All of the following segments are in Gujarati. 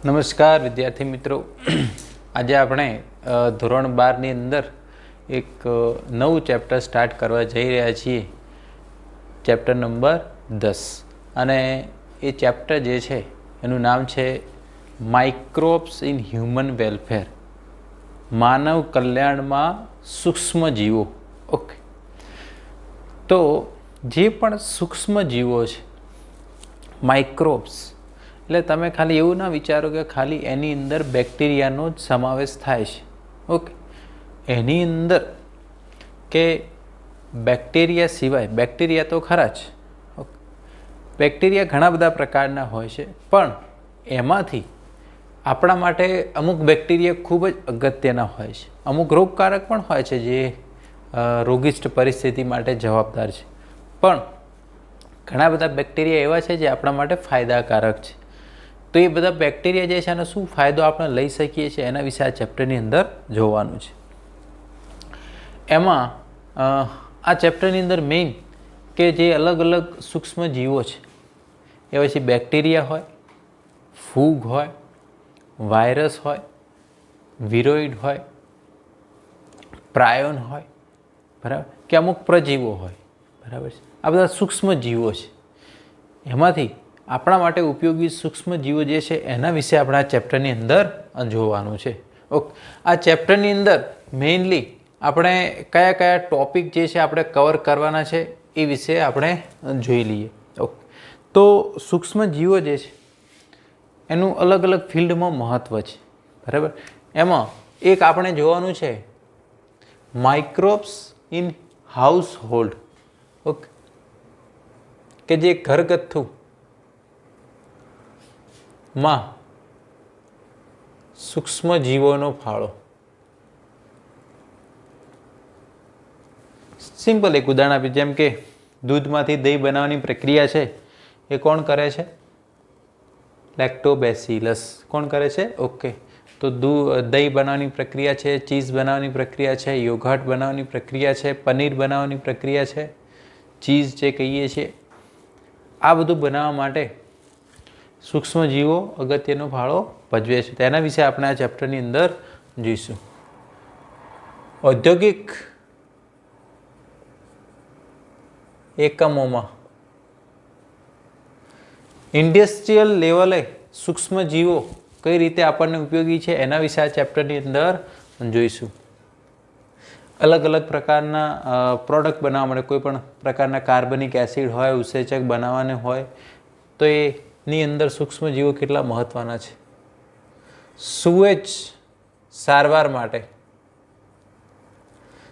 નમસ્કાર વિદ્યાર્થી મિત્રો, આજે આપણે ધોરણ 12ની અંદર એક નવું ચેપ્ટર સ્ટાર્ટ કરવા જઈ રહ્યા છીએ, ચેપ્ટર નંબર 10. અને એ ચેપ્ટર જે છે એનું નામ છે માઇક્રોબ્સ ઇન હ્યુમન વેલફેર, માનવ કલ્યાણમાં સૂક્ષ્મ જીવો. ઓકે, તો જે પણ સૂક્ષ્મ જીવો છે, માઇક્રોબ્સ, એટલે તમે ખાલી એવું ના વિચારો કે ખાલી એની અંદર બેક્ટેરિયાનો જ સમાવેશ થાય છે. ઓકે, એની અંદર કે બેક્ટેરિયા સિવાય, બેક્ટેરિયા તો ખરા જ, ઓકે, બેક્ટેરિયા ઘણા બધા પ્રકારના હોય છે, પણ એમાંથી આપણા માટે અમુક બેક્ટેરિયા ખૂબ જ અગત્યના હોય છે. અમુક રોગકારક પણ હોય છે જે રોગિષ્ટ પરિસ્થિતિ માટે જવાબદાર છે, પણ ઘણા બધા બેક્ટેરિયા એવા છે જે આપણા માટે ફાયદાકારક છે. તો એ બધા બેક્ટેરિયા જે છે એનો શું ફાયદો આપણે લઈ શકીએ છીએ એના વિશે આ ચેપ્ટરની અંદર જોવાનું છે. એમાં આ ચેપ્ટરની અંદર મેઇન કે જે અલગ અલગ સૂક્ષ્મ જીવો છે એ પછી બેક્ટેરિયા હોય, ફૂગ હોય, વાયરસ હોય, વિરોઇડ હોય, પ્રાયોન હોય, બરાબર, કે અમુક પ્રજીવો હોય, બરાબર છે. આ બધા સૂક્ષ્મ જીવો છે. એમાંથી આપણા માટે ઉપયોગી સૂક્ષ્મ જીવો જે છે એના વિશે આપણે આ ચેપ્ટરની અંદર જોવાનું છે. ઓકે, આ ચેપ્ટરની અંદર મેઇનલી આપણે કયા કયા ટોપિક જે છે આપણે કવર કરવાના છે એ વિશે આપણે જોઈ લઈએ. ઓકે, તો સૂક્ષ્મ જીવો જે છે એનું અલગ અલગ ફિલ્ડમાં મહત્ત્વ છે, બરાબર. એમાં એક આપણે જોવાનું છે માઇક્રોબ્સ ઇન હાઉસહોલ્ડ. ઓકે, કે જે ઘરગથ્થુ માં સૂક્ષ્મ જીવોનો ફાળો. સિમ્પલ એક ઉદાહરણ આપી, જેમ કે દૂધમાંથી દહીં બનાવવાની પ્રક્રિયા છે એ કોણ કરે છે? લેક્ટોબેસિલસ. કોણ કરે છે? ઓકે, તો દહીં બનાવવાની પ્રક્રિયા છે, ચીઝ બનાવવાની પ્રક્રિયા છે, યોગર્ટ બનાવવાની પ્રક્રિયા છે, પનીર બનાવવાની પ્રક્રિયા છે, ચીઝ જે કહીએ છીએ, આ બધું બનાવવા માટે સૂક્ષ્મ જીવો અગત્યનો ફાળો ભજવે છે. તેના વિશે આપણે આ ચેપ્ટરની અંદર જોઈશું. ઔદ્યોગિક એકમોમાં ઇન્ડસ્ટ્રીયલ લેવલે સૂક્ષ્મ જીવો કઈ રીતે આપણને ઉપયોગી છે એના વિશે આ ચેપ્ટરની અંદર જોઈશું. અલગ અલગ પ્રકારના પ્રોડક્ટ બનાવવા માટે, કોઈ પણ પ્રકારના કાર્બનિક એસિડ હોય, ઉત્સેચક બનાવવાને હોય, તો એની અંદર સૂક્ષ્મ જીવો કેટલા મહત્ત્વના છે. સુએજ સારવાર માટે,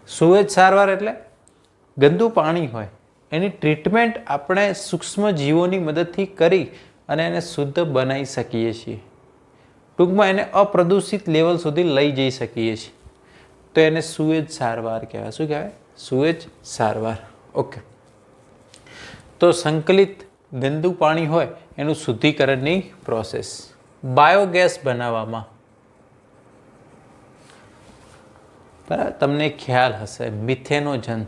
સુએજ સારવાર એટલે ગંદુ પાણી હોય એની ટ્રીટમેન્ટ આપણે સૂક્ષ્મ જીવોની મદદથી કરી અને એને શુદ્ધ બનાવી શકીએ છીએ. ટૂંકમાં એને અપ્રદૂષિત લેવલ સુધી લઈ જઈ શકીએ છીએ, તો એને સુએજ સારવાર કહેવાય. શું કહેવાય? સુએજ સારવાર. ઓકે, તો સંકલિત ગંદુ પાણી હોય એનું શુદ્ધિકરણની પ્રોસેસ. બાયોગેસ બનાવવામાં, બરાબર, તમને ખ્યાલ હશે મિથેનોજન.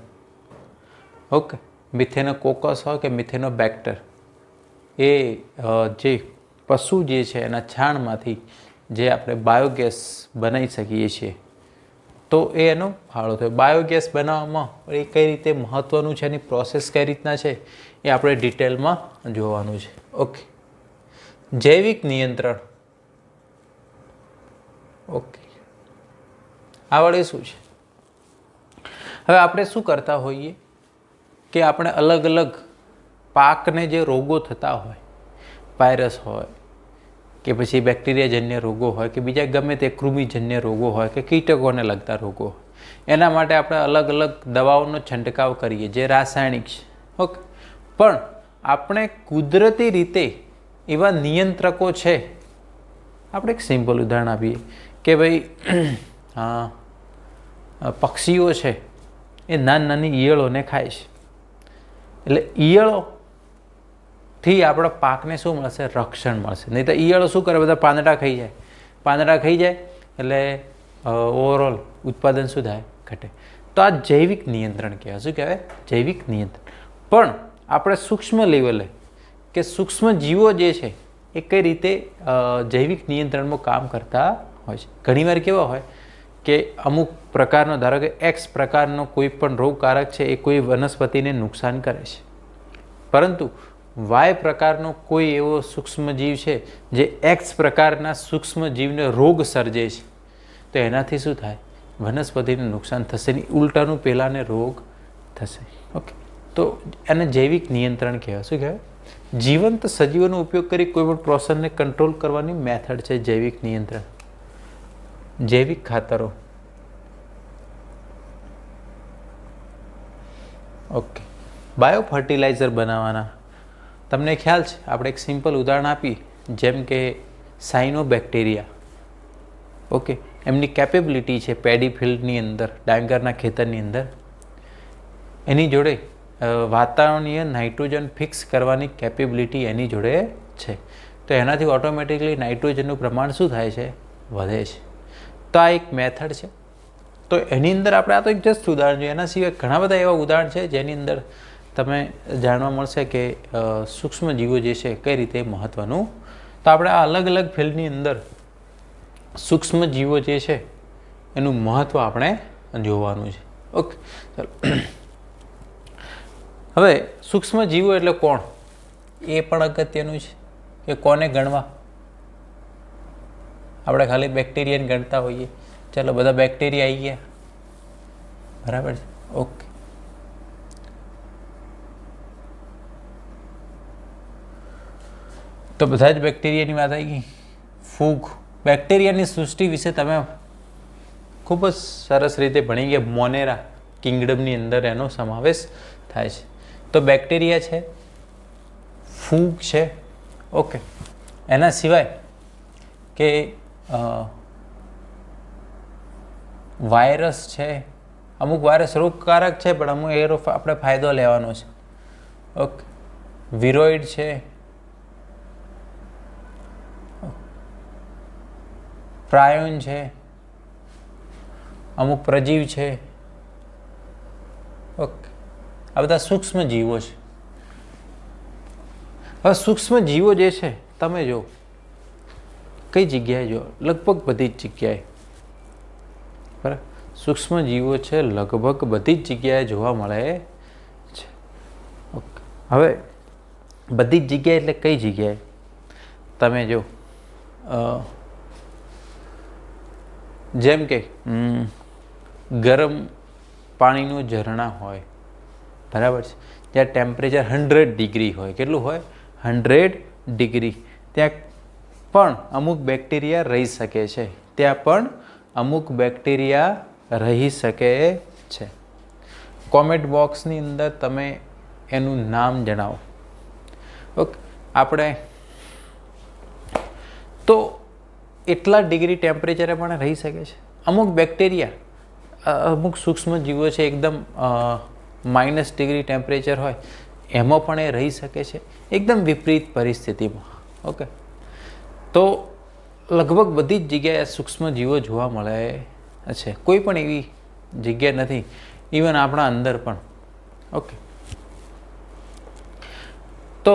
ઓકે, મિથેનોકોકસ હોય કે મિથેનોબેક્ટર, એ જે પશુ જે છે એના છાણમાંથી જે આપણે બાયોગેસ બનાવી શકીએ છીએ, તો એનો ફાળો થયો. બાયોગેસ બનાવવામાં એ કઈ રીતે મહત્ત્વનું છે, એની પ્રોસેસ કઈ રીતના છે એ આપણે ડિટેલમાં જોવાનું છે. ઓકે, જૈવિક નિયંત્રણ. ઓકે, આ વડે શું છે? હવે આપણે શું કરતા હોઈએ કે આપણે અલગ અલગ પાકને જે રોગો થતા હોય, વાયરસ હોય કે પછી બેક્ટેરિયાજન્ય રોગો હોય કે બીજા ગમે તે કૃમિજન્ય રોગો હોય કે કીટકોને લગતા રોગો હોય, એના માટે આપણે અલગ અલગ દવાઓનો છંટકાવ કરીએ જે રાસાયણિક છે. ઓકે, પણ આપણે કુદરતી રીતે એવા નિયંત્રકો છે. આપણે એક સિમ્પલ ઉદાહરણ આપીએ કે ભાઈ પક્ષીઓ છે એ નાની નાની ઈયળોને ખાય છે, એટલે ઈયળોથી આપણા પાકને શું મળશે? રક્ષણ મળશે. નહીં તો ઈયળો શું કરે? બધા પાંદડા ખાઈ જાય. પાંદડા ખાઈ જાય એટલે ઓવરઓલ ઉત્પાદન શું થાય? ઘટે. તો આ જૈવિક નિયંત્રણ કહેવાય. શું કહેવાય? જૈવિક નિયંત્રણ. પણ આપણે સૂક્ષ્મ લેવલે કે સૂક્ષ્મ જીવો જે છે એ કઈ રીતે જૈવિક નિયંત્રણમાં કામ કરતા હોય છે. ઘણીવાર કેવા હોય કે અમુક પ્રકારનો, ધારો કે એક્સ પ્રકારનો કોઈ પણ રોગકારક છે એ કોઈ વનસ્પતિને નુકસાન કરે છે, પરંતુ વાય પ્રકારનો કોઈ એવો સૂક્ષ્મજીવ છે જે એક્સ પ્રકારના સૂક્ષ્મજીવને રોગ સર્જે છે, તો એનાથી શું થાય? વનસ્પતિને નુકસાન થશે નહીં, ઉલટાનું પહેલાંને રોગ થશે. ઓકે, તો એને જૈવિક નિયંત્રણ કહેવાય. શું કહેવાય? જીવંત સજીવોનો ઉપયોગ કરી કોઈ પણ પ્રોસેસને કંટ્રોલ કરવાની મેથડ છે જૈવિક નિયંત્રણ. જૈવિક ખાતરો. ઓકે, બાયો ફર્ટિલાઇઝર બનાવવાના. તમને ખ્યાલ છે, આપણે એક સિમ્પલ ઉદાહરણ આપી, જેમ કે સાયનોબેક્ટેરિયા. ઓકે, એમની કેપેબિલિટી છે પેડી ફિલ્ડની અંદર, ડાંગરના ખેતરની અંદર, એની જોડે વાતાવરણીય નાઇટ્રોજન ફિક્સ કરવાની કેપેબિલિટી એની જોડે છે. તો એનાથી ઓટોમેટિકલી નાઇટ્રોજનનું પ્રમાણ શું થાય છે? વધે છે. તો આ એક મેથડ છે. તો એની અંદર આપણે આ તો એક જસ્ટ ઉદાહરણ છે, એના સિવાય ઘણા બધા એવા ઉદાહરણ છે જેની અંદર તમે જાણવા મળશે કે સૂક્ષ્મજીવો જે છે કઈ રીતે મહત્ત્વનું. તો આપણે આ અલગ અલગ ફિલ્ડની અંદર સૂક્ષ્મજીવો જે છે એનું મહત્ત્વ આપણે જોવાનું છે. ઓકે, ચાલો. હવે સૂક્ષ્મજીવો એટલે કોણ? એ પણ અગત્યનું છે કે કોને ગણવા. આપણે ખાલી બેક્ટેરિયાને ગણતા હોઈએ, ચાલો બધા બેક્ટેરિયા આવી ગયા, બરાબર છે. ઓકે, તો બધા જ બેક્ટેરિયાની વાત આવી ગઈ. ફૂગ, બેક્ટેરિયાની સૃષ્ટિ વિશે તમે ખૂબ જ સરસ રીતે ભણી ગયા. મોનેરા કિંગડમની અંદર એનો સમાવેશ થાય છે. તો બેક્ટેરિયા છે, ફૂગ છે. ઓકે, એના સિવાય કે વાયરસ છે. અમુક વાયરસ રોગકારક છે, પણ અમુક એનો આપણે ફાયદો લેવાનો છે. ઓકે, વિરોઇડ છે, પ્રાયોન છે, અમુક પ્રજીવ છે. ઓકે, આ બધા સૂક્ષ્મ જીવો છે. હવે સૂક્ષ્મ જીવો જે છે તમે જો કઈ જગ્યાએ જો, લગભગ બધી જ જગ્યાએ, બરાબર. સૂક્ષ્મ જીવો છે લગભગ બધી જ જગ્યાએ જોવા મળે છે. ઓકે, હવે બધી જ જગ્યાએ એટલે કઈ જગ્યાએ? તમે જો જેમ કે ગરમ પાણીનું ઝરણા હોય, બરાબર છે, જ્યાં ટેમ્પરેચર 100 ડિગ્રી હોય. કેટલું હોય? 100 ડિગ્રી. ત્યાં પણ અમુક બેક્ટેરિયા રહી શકે છે. ત્યાં પણ અમુક બેક્ટેરિયા રહી શકે છે. કોમેન્ટ બોક્સની અંદર તમે એનું નામ જણાવો. ઓકે, આપણે તો એટલા ડિગ્રી ટેમ્પરેચરે પણ રહી શકે છે. અમુક બેક્ટેરિયા, અમુક સૂક્ષ્મ જીવો છે એકદમ -ડિગ્રી ટેમ્પરેચર હોય એમાં પણ એ રહી શકે છે, એકદમ વિપરીત પરિસ્થિતિમાં. ઓકે, તો લગભગ બધી જ જગ્યાએ સૂક્ષ્મ જીવો જોવા મળે છે. કોઈ પણ એવી જગ્યા નથી, ઇવન આપણા અંદર પણ. ઓકે, તો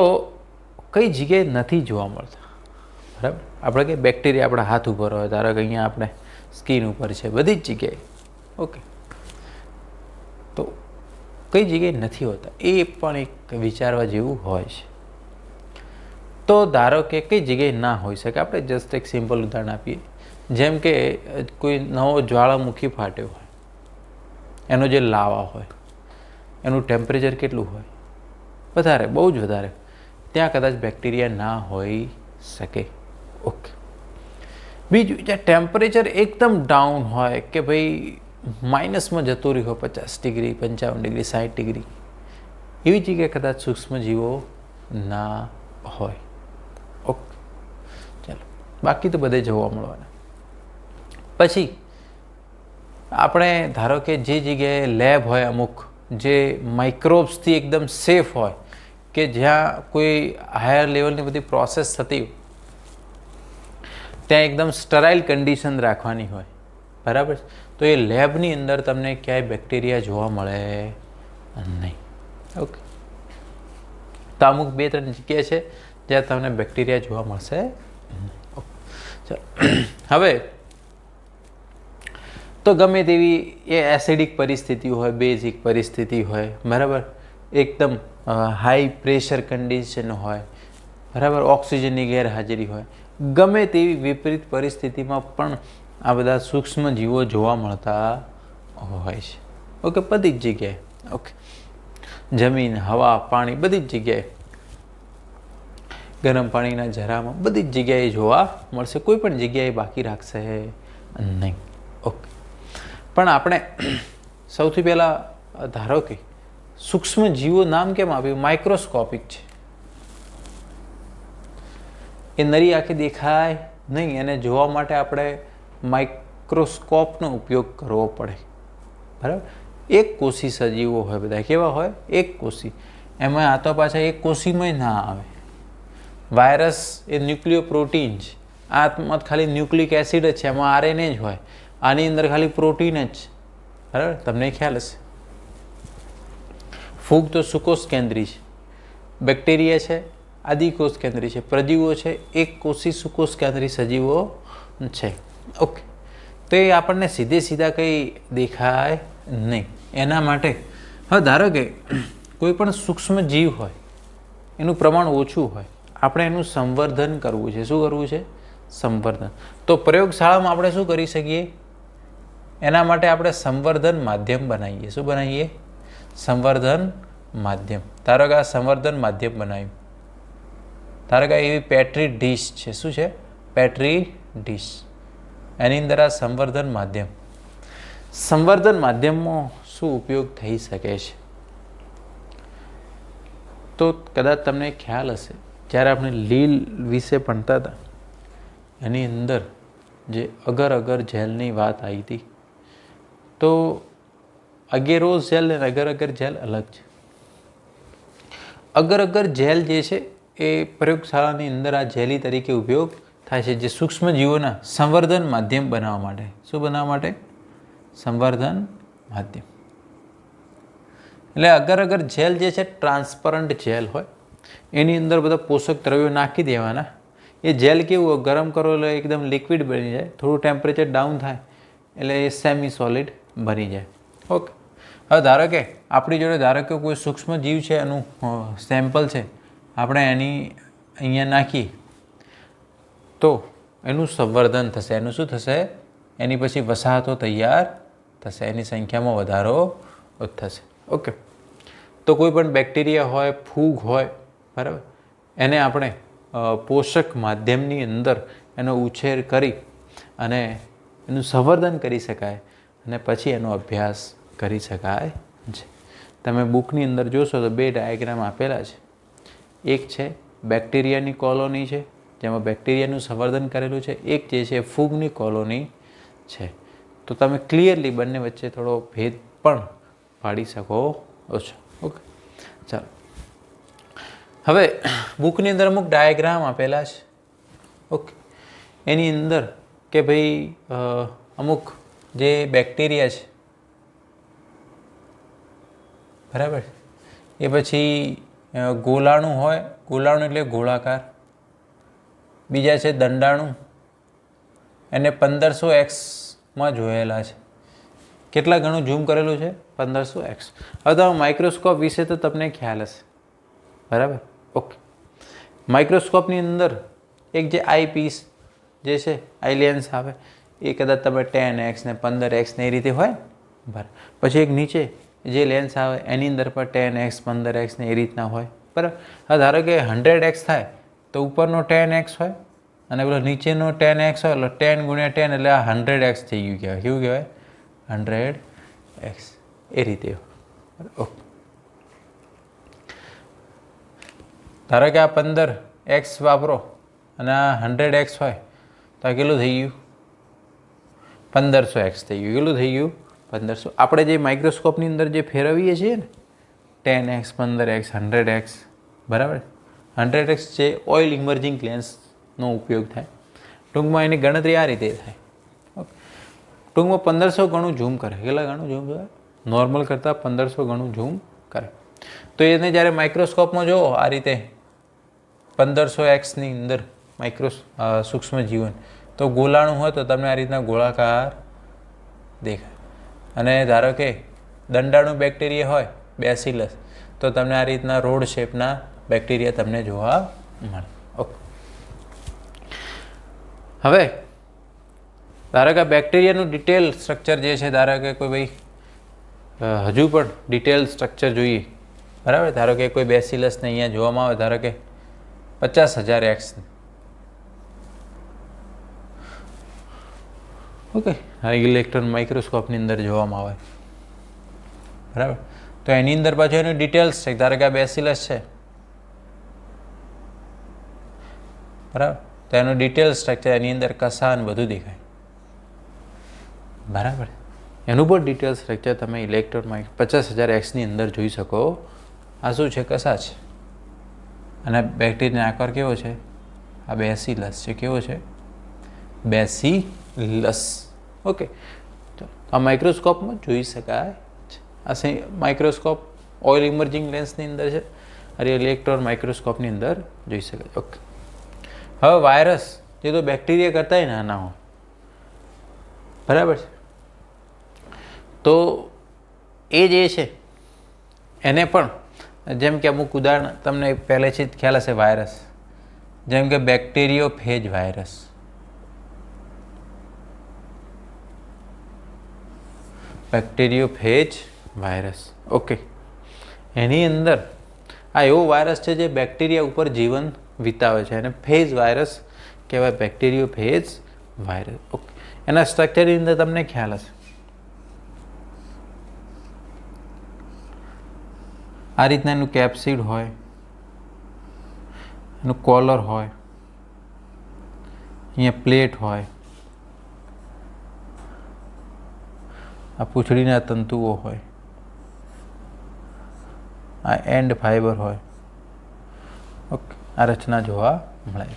કઈ જગ્યાએ નથી જોવા મળતા? બરાબર, આપણે કે બેક્ટેરિયા આપણા હાથ ઉપર હોય, ધારો કે અહીંયા આપણે સ્કિન ઉપર છે, બધી જ જગ્યાએ. ઓકે, તો કઈ જગ્યાએ નથી હોતા એ પણ એક વિચારવા જેવું હોય છે. તો ધારો કે કઈ જગ્યાએ ના હોઈ શકે, આપણે જસ્ટ એક સિમ્પલ ઉદાહરણ આપીએ. જેમ કે કોઈ નવો જ્વાળામુખી ફાટ્યો હોય, એનો જે લાવા હોય એનું ટેમ્પરેચર કેટલું હોય? વધારે, બહુ જ વધારે. ત્યાં કદાચ બેક્ટેરિયા ના હોઈ શકે. ઓકે, બીજું, જ્યાં ટેમ્પરેચર એકદમ ડાઉન હોય કે ભાઈ માઇનસમાં જતું રહ્યું હોય, 50 ડિગ્રી, 55 ડિગ્રી, 60 ડિગ્રી, એવી જગ્યાએ કદાચ સૂક્ષ્મજીવો ના હોય. ઓકે, ચાલો, બાકી તો બધે જોવા મળવાના. પછી આપણે ધારો કે જે જગ્યાએ લેબ હોય, અમુક જે માઇક્રોબ્સથી એકદમ સેફ હોય, કે જ્યાં કોઈ હાયર લેવલની બધી પ્રોસેસ થતી હોય, ત્યાં એકદમ સ્ટરાઇલ કન્ડિશન રાખવાની હોય, બરાબર. તો એ લેબની અંદર તમને ક્યાંય બેક્ટેરિયા જોવા મળે નહીં. ઓકે, તો અમુક 2-3 જગ્યા છે જ્યાં તમને બેક્ટેરિયા જોવા મળશે. હવે તો ગમે તેવી એ એસિડિક પરિસ્થિતિ હોય, બેઝિક પરિસ્થિતિ હોય, બરાબર, એકદમ હાઈ પ્રેશર કન્ડિશન હોય, બરાબર, ઓક્સિજનની ગેરહાજરી હોય, ગમે તેવી વિપરીત પરિસ્થિતિમાં પણ આ બધા સૂક્ષ્મ જીવો જોવા મળતા હોય છે. ઓકે, બધી જ જગ્યાએ. ઓકે, જમીન, હવા, પાણી, બધી જ જગ્યાએ, ગરમ પાણીના જરામાં બધી જ જગ્યાએ જોવા મળશે. કોઈ પણ જગ્યાએ બાકી રાખશે નહીં. ઓકે, પણ આપણે સૌથી પહેલાં ધારો કે સૂક્ષ્મ જીવો નામ કેમ આપ્યું? માઇક્રોસ્કોપિક છે. એ નરી આંખે દેખાય નહીં, એને જોવા માટે આપણે માઇક્રોસ્કોપનો ઉપયોગ કરવો પડે, બરાબર. એક કોષી સજીવો હોય, બધા કેવા હોય? એક કોષી. એમાં આ તો પાછા એક કોષીમાં ના આવે. વાયરસ એ ન્યુક્લિયો પ્રોટીન છે, આમાં ખાલી ન્યુક્લિક એસિડ જ છે, એમાં RNA જ હોય. આની અંદર ખાલી પ્રોટીન જ, બરાબર, તમને ખ્યાલ હશે. ફૂગ તો સુકોષ કેન્દ્રી છે, બેક્ટેરિયા છે આદિકોષ કેન્દ્રી છે, પ્રજીવો છે એક કોષી સુકોષ કેન્દ્રી સજીવો છે. ઓકે, તો એ આપણને સીધા કંઈ દેખાય નહીં. એના માટે હવે ધારો કે કોઈ પણ સૂક્ષ્મ જીવ હોય, એનું પ્રમાણ ઓછું હોય, આપણે એનું સંવર્ધન કરવું છે. શું કરવું છે? સંવર્ધન. તો પ્રયોગશાળામાં આપણે શું કરી શકીએ? એના માટે આપણે સંવર્ધન માધ્યમ બનાવીએ. શું બનાવીએ? સંવર્ધન માધ્યમ. ધારો કે આ સંવર્ધન માધ્યમ બનાવ્યું. ધારો કે એવી પેટ્રી ડીશ છે. શું છે? પેટ્રી ડીશ. એની અંદર આ સંવર્ધન માધ્યમ. સંવર્ધન માધ્યમમાં શું ઉપયોગ થઈ શકે છે? તો કદાચ તમને ખ્યાલ હશે, જ્યારે આપણે લીલ વિશે ભણતા હતા એની અંદર જે અગર અગર જેલની વાત આવી હતી, તો અગેરોઝ જેલ અને અગર અગર જેલ અલગ છે. અગર અગર જેલ જે છે એ પ્રયોગશાળાની અંદર આ જેલી તરીકે ઉપયોગ થાય છે, જે સૂક્ષ્મ જીવોના સંવર્ધન માધ્યમ બનાવવા માટે. શું બનાવવા માટે? સંવર્ધન માધ્યમ. એટલે અગર અગર જેલ જે છે ટ્રાન્સપરન્ટ જેલ હોય, એની અંદર બધા પોષક દ્રવ્યો નાખી દેવાના. એ જેલ કેવું હોય? ગરમ કરો એટલે એકદમ લિક્વિડ બની જાય, થોડું ટેમ્પરેચર ડાઉન થાય એટલે એ સેમી સોલિડ બની જાય. ઓકે, હવે ધારો કે આપણી જોડે ધારો કે કોઈ સૂક્ષ્મ જીવ છે, એનું સેમ્પલ છે, આપણે એની અહીંયા નાખીએ તો એનું સંવર્ધન થશે. એનું શું થશે? એની પછી વસાહતો તૈયાર થશે, એની સંખ્યામાં વધારો થશે. ઓકે, તો કોઈ પણ બેક્ટેરિયા હોય, ફૂગ હોય, બરાબર, એને આપણે પોષક માધ્યમની અંદર એનો ઉછેર કરી અને એનું સંવર્ધન કરી શકાય અને પછી એનો અભ્યાસ કરી શકાય છે. તમે બુકની અંદર જોશો તો 2 ડાયાગ્રામ આપેલા છે. એક છે બેક્ટેરિયાની કોલોની છે, જેમાં બેક્ટેરિયાનું સંવર્ધન કરેલું છે. એક જે છે ફૂગની કોલોની છે. તો તમે ક્લિયરલી બંને વચ્ચે થોડો ભેદ પણ પાડી શકો છો. ઓકે, ચાલો. હવે બુકની અંદર અમુક ડાયાગ્રામ આપેલા છે. ઓકે, એની અંદર કે ભાઈ અમુક જે બેક્ટેરિયા છે, બરાબર, એ પછી ગોલાણું હોય, ગોલાણું એટલે ગોળાકાર. બીજા છે દંડાણું, એને 1500x જોયેલા છે. કેટલા ગણું ઝૂમ કરેલું છે? 1500x. હવે તમે માઇક્રોસ્કોપ વિશે તો તમને ખ્યાલ હશે, બરાબર. ઓકે, માઇક્રોસ્કોપની અંદર એક જે આઈ પીસ જે છે, આઈ લેન્સ આવે, એ કદાચ તમે 10x ને 15x ને એ રીતે હોય, બરાબર. પછી એક નીચે જે લેન્સ આવે એની અંદર પણ 10x 15x ને એ રીતના હોય, બરાબર. હવે ધારો કે 100x થાય તો ઉપરનો 10x હોય અને પેલો નીચેનો 10x હોય, એટલે 10 × 10 એટલે આ 100x થઈ ગયું કહેવાય. કેવું કહેવાય? 100x. એ રીતે. ઓકે, ધારો કે આ 15x વાપરો અને આ 100x હોય તો આ કેટલું થઈ ગયું? 1500x થઈ ગયું. કેટલું થઈ ગયું? 1500. આપણે જે માઇક્રોસ્કોપની અંદર જે ફેરવીએ છીએ ને, 10x 15x 100x, બરાબર. 100x જે ઓઇલ ઇમર્જિંગ લેન્સનો ઉપયોગ થાય. ટૂંકમાં એની ગણતરી આ રીતે થાય. ઓકે, ટૂંકમાં 1500 ગણું ઝૂમ કરે. કેટલા ગણું ઝૂમ કરે? નોર્મલ કરતાં 1500 ગણું ઝૂમ કરે. તો એને જ્યારે માઇક્રોસ્કોપમાં જુઓ આ રીતે, 1500x ની અંદર સૂક્ષ્મ જીવન, તો ગોલાણું હોય તો તમને આ રીતના ગોળાકાર દેખાય. અને ધારો કે દંડાણુ બેક્ટેરિયા હોય બેસિલસ, તો તમને આ રીતના રોડ શેપના બેક્ટેરિયા તમને જોવા મળે. ઓકે, હવે ધારો કે બેક્ટેરિયાનું ડિટેલ સ્ટ્રક્ચર જે છે, ધારો કે કોઈ ભાઈ હજુ પણ ડિટેલ સ્ટ્રક્ચર જોઈએ, બરાબર. ધારો કે કોઈ બેસિલસને અહીંયા જોવામાં આવે, ધારો કે 50,000x, ઓકે, ઇલેક્ટ્રોન માઇક્રોસ્કોપની અંદર જોવામાં આવે, બરાબર. તો એની અંદર પાછું એનું ડિટેલ્સ છે. ધારો કે આ બેસિલસ છે, બરાબર, તો એનું ડિટેલ સ્ટ્રક્ચર એની અંદર કસાન બધું દેખાય, બરાબર. એનું પણ ડિટેલ સ્ટ્રક્ચર તમે ઇલેક્ટ્રોન 50,000x ની અંદર જોઈ શકો. આ શું છે? કસા છે. અને બેક્ટેરિયાનો આકાર કેવો છે? આ બેસિલસ છે. કેવો છે? બેસિલસ. ઓકે, તો આ માઇક્રોસ્કોપમાં જોઈ શકાય છે. આ માઇક્રોસ્કોપ ઓઇલ ઇમર્જિંગ લેન્સની અંદર છે, અને ઇલેક્ટ્રોન માઇક્રોસ્કોપની અંદર જોઈ શકાય. ઓકે, હવે વાયરસ જે તો બેક્ટેરિયા કરતા નાના હોય, બરાબર છે. તો એ જે છે એને પણ, જેમ કે અમુક ઉદાહરણ તમને પહેલેથી જ ખ્યાલ હશે, વાયરસ જેમ કે બેક્ટેરિયોફેજ વાયરસ, બેક્ટેરિયોફેજ વાયરસ. ઓકે, એની અંદર આ એવો વાયરસ છે જે બેક્ટેરિયા ઉપર જીવન વિતાવે છે, અને ફેજ વાયરસ કહેવાય, બેક્ટેરિયોફેજ વાયરસ. ઓકે, એના સ્ટ્રક્ચરની અંદર તમને ખ્યાલ હશે. આ રીતના એનું કેપ્સિડ હોય, એનું કોલર હોય, અહીંયા પ્લેટ હોય, આ પૂંછડીના તંતુઓ હોય, આ એન્ડ ફાઈબર હોય. ઓકે, આ રચના જોવા મળે.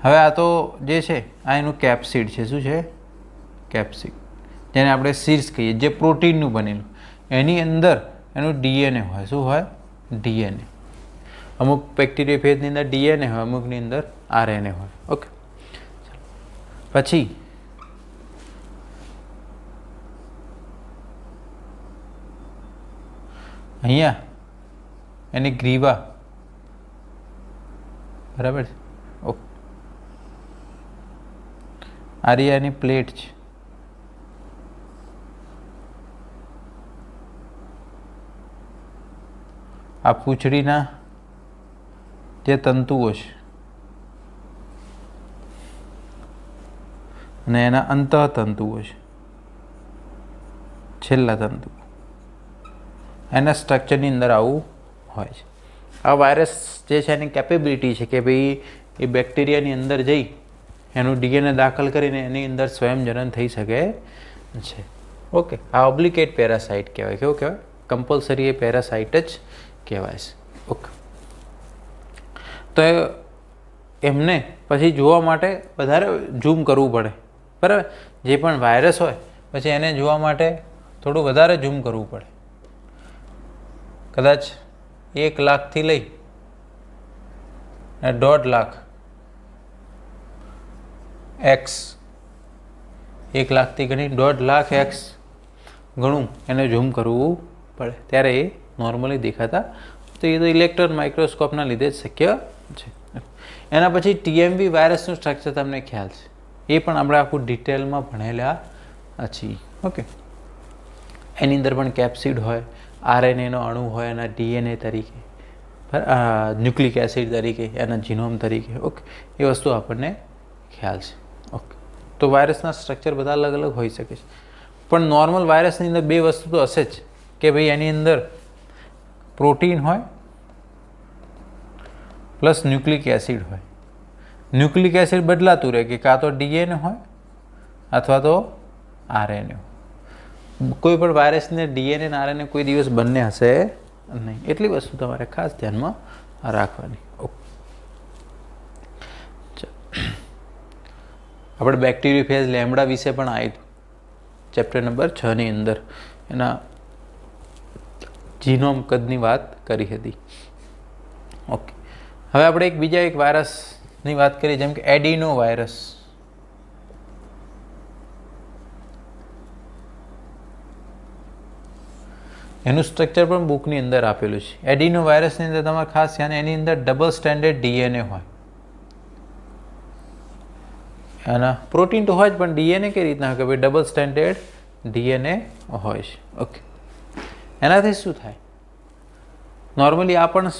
હવે આ તો જે છે આ એનું કેપ્સિડ છે. શું છે? કેપ્સિડ, જેને આપણે શીર્ષ કહીએ, જે પ્રોટીનનું બનેલું. એની અંદર એનું ડીએનએ હોય. શું હોય? ડીએનએ. અમુક બેક્ટેરિયોફેજની અંદર ડીએનએ હોય, અમુકની અંદર આરએનએ હોય. ઓકે, પછી અહીંયા એની ગ્રીવા, બરાબર છે. ઓકે, આરિયાની પ્લેટ છે. આ પૂંછડીના જે તંતુઓ છે, અને એના અંતઃતંતુઓ છે, છેલ્લા તંતુ, એના સ્ટ્રક્ચરની અંદર આવું હોય છે. આ વાયરસ જે છે એની કેપેબિલિટી છે કે ભાઈ એ બેક્ટેરિયાની અંદર જઈ એનું ડીએનએ દાખલ કરીને એની અંદર સ્વયંજનન થઈ શકે છે. ઓકે, આ ઓબ્લિકેટ પેરાસાઇટ કહેવાય. કેવું કહેવાય? કમ્પલસરી એ પેરાસાઇટ જ કહેવાય છે. ઓકે, તો એમને પછી જોવા માટે વધારે ઝૂમ કરવું પડે, બરાબર. જે પણ વાયરસ હોય પછી એને જોવા માટે થોડું વધારે ઝૂમ કરવું પડે. કદાચ 1 લાખથી લઈ 1.5 લાખ એક્સ, 1 લાખથી ગણી 1.5 લાખ એક્સ ઘણું એને ઝૂમ કરવું પડે, ત્યારે એ નોર્મલી દેખાતા. તો એ તો ઇલેક્ટ્રોન માઇક્રોસ્કોપના લીધે જ શક્ય છે. એના પછી ટીએમવી વાયરસનું સ્ટ્રક્ચર તમને ખ્યાલ છે, એ પણ આપણે આખું ડિટેલમાં ભણેલા છીએ. ઓકે, એની અંદર પણ કેપ્સિડ હોય, આરએનએનો અણુ હોય એના ડીએનએ તરીકે, ન્યુક્લિક એસિડ તરીકે, એના જીનોમ તરીકે. ઓકે, એ વસ્તુ આપણને ખ્યાલ છે. ઓકે, તો વાયરસના સ્ટ્રક્ચર બધા અલગ અલગ હોઈ શકે છે, પણ નોર્મલ વાયરસની અંદર 2 વસ્તુ તો હશે જ, કે ભાઈ એની અંદર પ્રોટીન હોય પ્લસ ન્યુક્લિક એસિડ હોય. ન્યુક્લિક એસિડ બદલાતું રહે, કે કાં તો ડીએનએ હોય અથવા તો આરએનએ હોય. કોઈ પણ વાયરસને ડીએનએ અને આરએનએ કોઈ દિવસ બંને હશે નહીં. એટલી વસ્તુ તમારે ખાસ ધ્યાનમાં રાખવાની. આપણે બેક્ટેરિયોફેજ લેમ્બડા વિશે પણ આવ્યું ચેપ્ટર નંબર 6ની અંદર, એના જીનોમ કદની વાત કરી હતી. ઓકે, હવે આપણે બીજા એક વાયરસની વાત કરીએ, જેમ કે એડિનો વાયરસ. એનું સ્ટ્રક્ચર પણ બુકની અંદર આપેલું છે. એડિનો વાયરસની અંદર તમારે ખાસ ધ્યાન, એની અંદર ડબલ સ્ટેન્ડર્ડ ડીએનએ હોય. એના પ્રોટીન તો હોય જ, પણ ડીએનએ કઈ રીતના હોય કે ભાઈ ડબલ સ્ટેન્ડર્ડ ડીએનએ હોય છે. ઓકે, એનાથી શું થાય? નોર્મલી આ પણ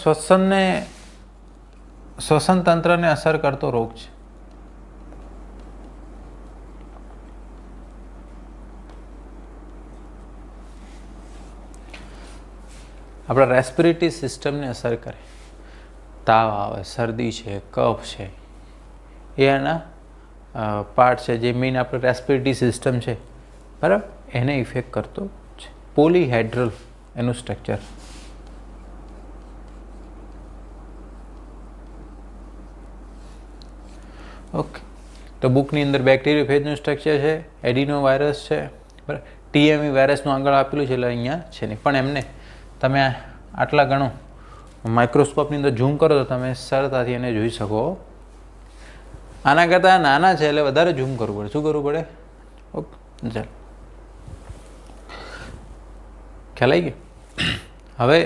શ્વસન તંત્રને અસર કરતો રોગ છે. આપણા રેસ્પિરેટરી સિસ્ટમને અસર કરે. તાવ આવે, શરદી છે, કફ છે, એ એના પાર્ટ છે જે મેઇન આપણે રેસ્પિરેટરી સિસ્ટમ છે, બરાબર, એને ઇફેક્ટ કરતો છે. પોલીહેડ્રલ એનું સ્ટ્રક્ચર. ઓકે, તો બુકની અંદર બેક્ટેરિયોફેજનું સ્ટ્રક્ચર છે, એડિનો વાયરસ છે, બરાબર. ટીએમઈ વાયરસનું આગળ આપેલું છે એટલે અહીંયા છે નહીં, પણ એમને તમે આટલા ઘણું માઇક્રોસ્કોપની અંદર ઝૂમ કરો તો તમે સરળતાથી એને જોઈ શકો. આના કરતાં નાના છે એટલે વધારે ઝૂમ કરવું પડે. શું કરવું પડે? ઓકે, ચાલો, ખ્યાલ આવી ગયો. હવે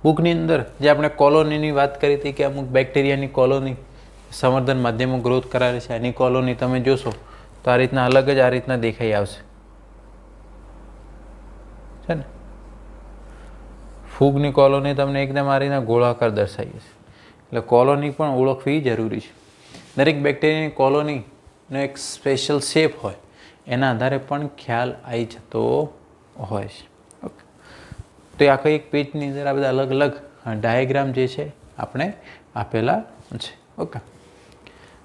બુકની અંદર જે આપણે કોલોનીની વાત કરી હતી કે અમુક બેક્ટેરિયાની કોલોની સંવર્ધન માધ્યમો ગ્રોથ કરાવે છે, એની કોલોની તમે જોશો તો આ રીતના અલગ જ આ રીતના દેખાઈ આવશે, છે ને. ફૂગની કોલોની તમને એકદમ આ રીતના ગોળાકાર દર્શાવી છે. એટલે કોલોની પણ ઓળખવી જરૂરી છે. દરેક બેક્ટેરિયાની કોલોનીનો એક સ્પેશિયલ શેપ હોય, એના આધારે પણ ખ્યાલ આવી જતો હોય છે. ઓકે, તો એ આખા એક પેજની અંદર આ બધા અલગ અલગ ડાયાગ્રામ જે છે આપણે આપેલા છે. ઓકે,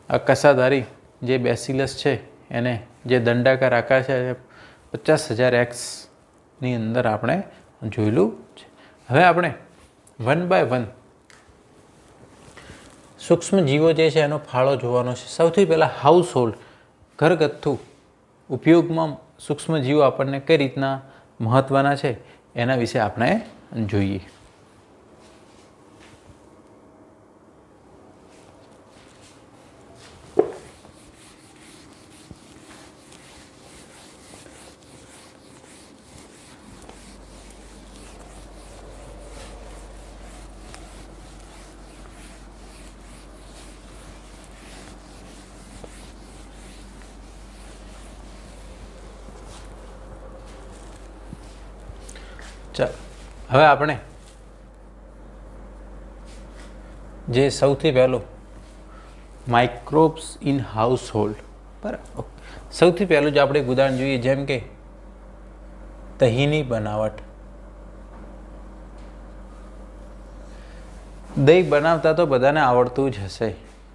આ કસાધારી જે બેસિલસ છે એને જે દંડાકાર આકાર છે 50,000 એક્સની અંદર આપણે જોયેલું છે. હવે આપણે 1 બાય 1 સૂક્ષ્મ જીવો જે છે એનો ફાળો જોવાનો છે. સૌથી પહેલાં હાઉસહોલ્ડ, ઘરગથ્થુ ઉપયોગમાં સૂક્ષ્મ જીવો આપણને કઈ રીતના મહત્ત્વના છે એના વિશે આપણે જોઈએ. ચાલો, હવે આપણે જે સૌથી પહેલું માઇક્રોબ્સ ઇન હાઉસહોલ્ડ, બરાબર. સૌથી પહેલું જ આપણે એક ઉદાહરણ જોઈએ, જેમ કે દહીંની બનાવટ. દહીં બનાવતા તો બધાને આવડતું જ હશે,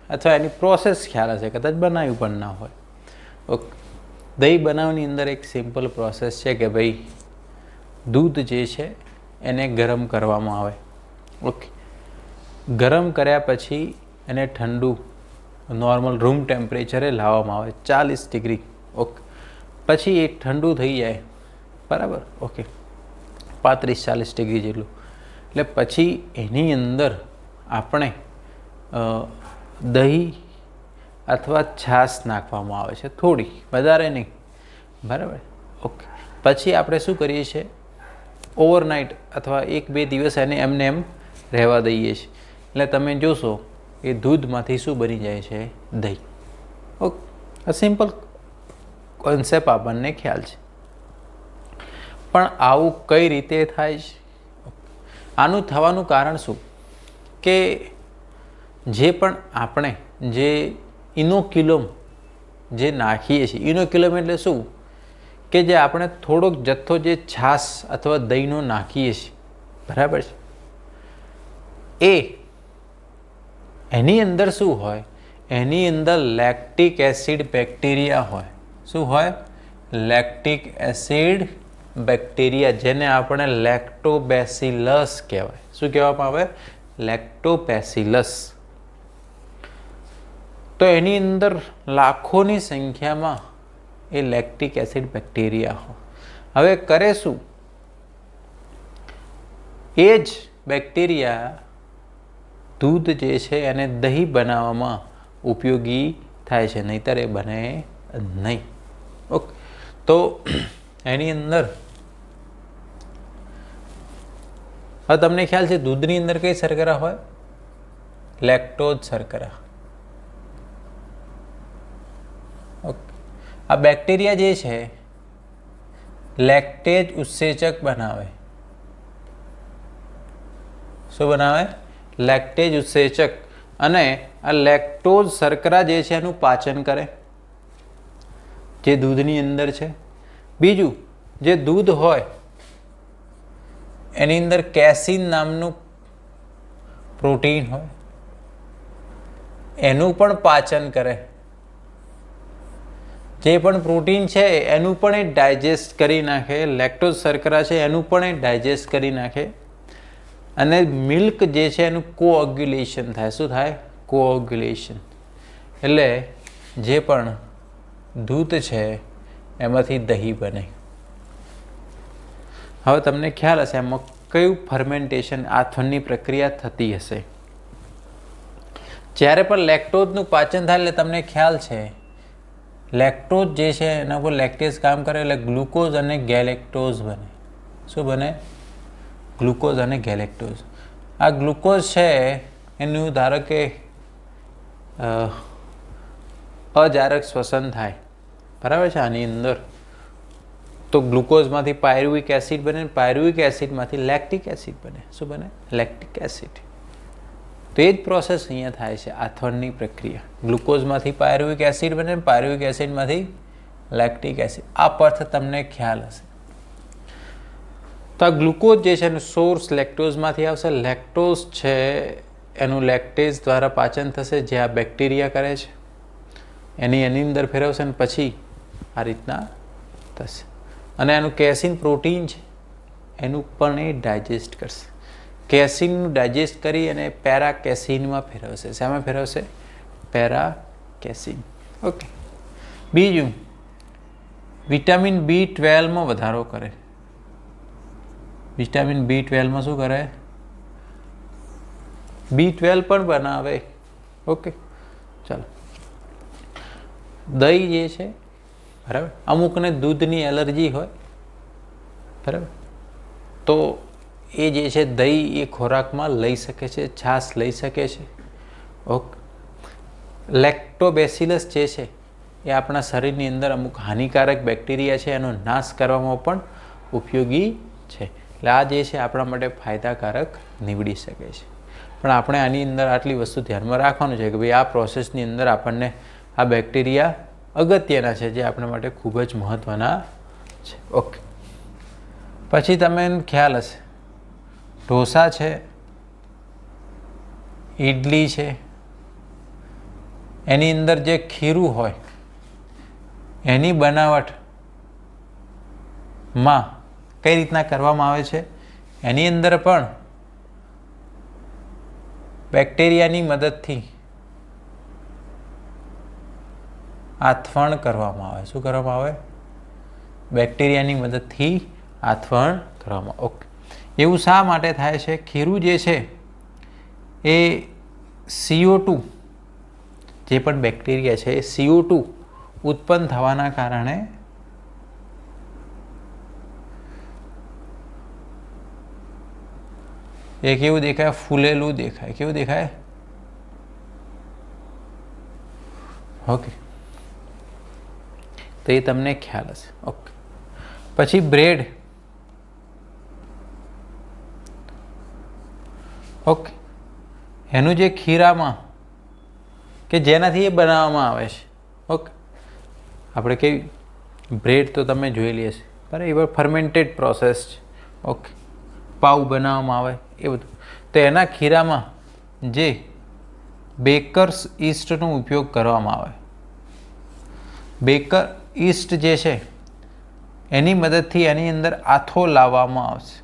અથવા એની પ્રોસેસ ખ્યાલ હશે, કદાચ બનાવ્યું પણ ના હોય. ઓકે, દહીં બનાવવાની અંદર એક સિમ્પલ પ્રોસેસ છે કે ભાઈ દૂધ જે છે એને ગરમ કરવામાં આવે. ઓકે, ગરમ કર્યા પછી એને ઠંડુ નોર્મલ રૂમ ટેમ્પરેચરે લાવવામાં આવે 40 ડિગ્રી. ઓકે, પછી એ ઠંડુ થઈ જાય, બરાબર. ઓકે, 35-40 ડિગ્રી જેટલું. એટલે પછી એની અંદર આપણે દહીં અથવા છાશ નાખવામાં આવે છે, થોડી, વધારે નહીં, બરાબર. ઓકે, પછી આપણે શું કરીએ છીએ, ઓવરનાઇટ અથવા 1-2 દિવસ એને એમને એમ રહેવા દઈએ છીએ. એટલે તમે જોશો એ દૂધમાંથી શું બની જાય છે? દહીં. ઓકે, આ સિમ્પલ કોન્સેપ્ટ આપણને ખ્યાલ છે. પણ આવું કઈ રીતે થાય છે? આનું થવાનું કારણ શું કે જે પણ આપણે જે ઇનોક્યુલમ જે નાખીએ છીએ, ઇનોક્યુલમ એટલે શું કે જે આપણે થોડોક જથ્થો જે છાશ અથવા દહીંનો નાખીએ છીએ, બરાબર છે, એની અંદર શું હોય? એની અંદર લેક્ટિક એસિડ બેક્ટેરિયા હોય. શું હોય? લેક્ટિક એસિડ બેક્ટેરિયા, જેને આપણે લેક્ટોબેસિલસ કહેવાય. શું કહેવામાં આવે? લેક્ટોબેસિલસ. તો એની અંદર લાખોની સંખ્યામાં એ લેક્ટિક એસિડ બેક્ટેરિયા હોય. હવે કરે શું? એ જ બેક્ટેરિયા દૂધ જે છે એને દહીં બનાવવામાં ઉપયોગી થાય છે, નહીંતર એ બને નહીં. ઓકે, તો એની અંદર હવે તમને ખ્યાલ છે દૂધની અંદર કઈ શર્કરા હોય? લેક્ટોઝ શર્કરા. ઓકે, આ બેક્ટેરિયા જે છે લેક્ટેજ ઉત્સેચક બનાવે. શું બનાવે? લેક્ટેજ ઉત્સેચક. અને આ લેક્ટોઝ શર્કરા જે છે એનું પાચન કરે, જે દૂધની અંદર છે. બીજું, જે દૂધ હોય એની અંદર કેસીન નામનું પ્રોટીન હોય, એનું પણ પાચન કરે. જે પણ પ્રોટીન છે એનું પણ એ ડાયજેસ્ટ કરી નાખે. લેક્ટોઝ શર્કરા છે એનું પણ એ ડાયજેસ્ટ કરી નાખે. અને મિલ્ક જે છે એનું કોઓગ્યુલેશન થાય. શું થાય? કોઓગ્યુલેશન. એટલે જે પણ દૂધ છે એમાંથી દહીં બને. હવે તમને ખ્યાલ હશે એમાં કયું ફર્મેન્ટેશન, આથવણની પ્રક્રિયા થતી હશે. જ્યારે પણ લેક્ટોઝનું પાચન થાય એટલે તમને ખ્યાલ છે લેક્ટોઝ જે છે એના પર લેક્ટેઝ કામ કરે એટલે ગ્લુકોઝ અને ગેલેક્ટોઝ બને. શું બને? ગ્લુકોઝ અને ગેલેક્ટોઝ. આ ગ્લુકોઝ છે એનું ધારો કે અજારક શ્વસન થાય, બરાબર છે, આની અંદર તો ગ્લુકોઝમાંથી પાયરુવિક એસિડ બને, પાયરુવિક એસિડમાંથી લેક્ટિક એસિડ બને. શું બને? Lactic acid. તો એ જ પ્રોસેસ અહીંયા થાય છે, આથવણની પ્રક્રિયા. ગ્લુકોઝમાંથી પાયરુવિક એસિડ બને, પાયરુવિક એસિડમાંથી લેક્ટિક એસિડ. આ પર્થ તમને ખ્યાલ હશે. તો આ ગ્લુકોઝ જે છે એનું સોર્સ લેક્ટોઝમાંથી આવશે. લેક્ટોઝ છે એનું લેક્ટેઝ દ્વારા પાચન થશે, જે આ બેક્ટેરિયા કરે છે. એની અંદર ફેરવશે અને પછી આ રીતના થશે. અને એનું કેસીન પ્રોટીન છે એનું પણ એ ડાયજેસ્ટ કરશે. કેસીનનું ડાયજેસ્ટ કરી અને પેરાકેસીનમાં ફેરવશે. શામાં ફેરવશે? પેરાકેસીન. ઓકે. બીજું, વિટામિન B12માં વધારો કરે. વિટામિન B12માં શું કરે? B12 પણ બનાવે. ઓકે, ચાલો. દહીં જે છે, બરાબર, અમુકને દૂધની એલર્જી હોય, બરાબર, તો એ જે છે દહીં એ ખોરાકમાં લઈ શકે છે, છાશ લઈ શકે છે. ઓકે. લેક્ટોબેસિલસ જે છે એ આપણા શરીરની અંદર અમુક હાનિકારક બેક્ટેરિયા છે એનો નાશ કરવામાં પણ ઉપયોગી છે. એટલે આ જે છે આપણા માટે ફાયદાકારક નીવડી શકે છે. પણ આપણે આની અંદર આટલી વસ્તુ ધ્યાનમાં રાખવાનું છે કે ભાઈ આ પ્રોસેસની અંદર આપણને આ બેક્ટેરિયા અગત્યના છે, જે આપણા માટે ખૂબ જ મહત્ત્વના છે. ઓકે. પછી તમે ખ્યાલ હશે ઢોસા છે, ઇડલી છે, એની અંદર જે ખીરું હોય એની બનાવટમાં કઈ રીતના કરવામાં આવે છે? એની અંદર પણ બેક્ટેરિયાની મદદથી આથવણ કરવામાં આવે. શું કરવામાં આવે? બેક્ટેરિયાની મદદથી આથવણ કરવામાં. ઓકે. એવું શા માટે થાય છે? ખીરું જે છે એ CO2, જે પણ બેક્ટેરિયા છે એ CO2 ઉત્પન્ન થવાના કારણે એ કેવું દેખાય? ફૂલેલું દેખાય. કેવું દેખાય? ઓકે. તો એ તમને ખ્યાલ હશે. ઓકે. પછી બ્રેડ. ઓકે. એનું જે ખીરામાં કે જેનાથી એ બનાવવામાં આવે છે. ઓકે. આપણે કેવી બ્રેડ તો તમે જોયેલી હશે, બરાબર, એ ફર્મેન્ટેડ પ્રોસેસ છે. ઓકે. પાઉં બનાવવામાં આવે એ બધું. તો એના ખીરામાં જે બેકર્સ ઈસ્ટનો ઉપયોગ કરવામાં આવે. બેકર ઈસ્ટ જે છે એની મદદથી એની અંદર આથો લાવવામાં આવશે.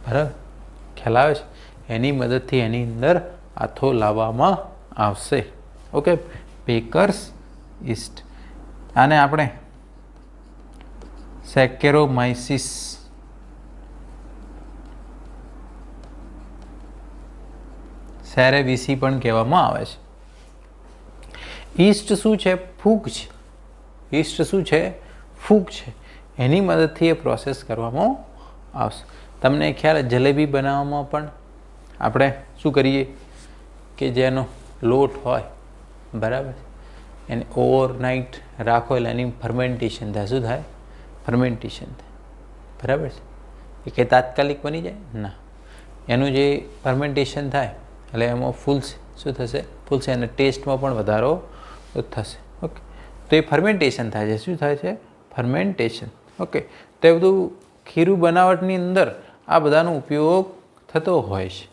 બરાબર, ખ્યાલ આવે છે? એની મદદથી એની અંદર આથો લાવવામાં આવશે. ઓકે. Bakers yeast. આને આપણે સેકેરોમાઇસિસ. સેરેવિસી પણ કહેવામાં આવે છે. ઈસ્ટ શું છે? ફૂગ છે. ઈસ્ટ શું છે? ફૂગ છે. એની મદદથી એ પ્રોસેસ કરવામાં આવશે. તમને ખ્યાલ જલેબી બનાવવામાં પણ આપણે શું કરીએ કે જેનો લોટ હોય, બરાબર, એને ઓવરનાઇટ રાખો એટલે એની ફર્મેન્ટેશન થાય. શું થાય? ફર્મેન્ટેશન થાય, બરાબર છે. એ કંઈ તાત્કાલિક બની જાય ના, એનું જે ફર્મેન્ટેશન થાય એટલે એમાં ફૂલશે. શું થશે? ફૂલશે અને ટેસ્ટમાં પણ વધારો થશે. ઓકે, તો એ ફર્મેન્ટેશન થાય છે. શું થાય છે? ફર્મેન્ટેશન. ઓકે, તો એ બધું ખીરું બનાવટની અંદર આ બધાનો ઉપયોગ થતો હોય છે,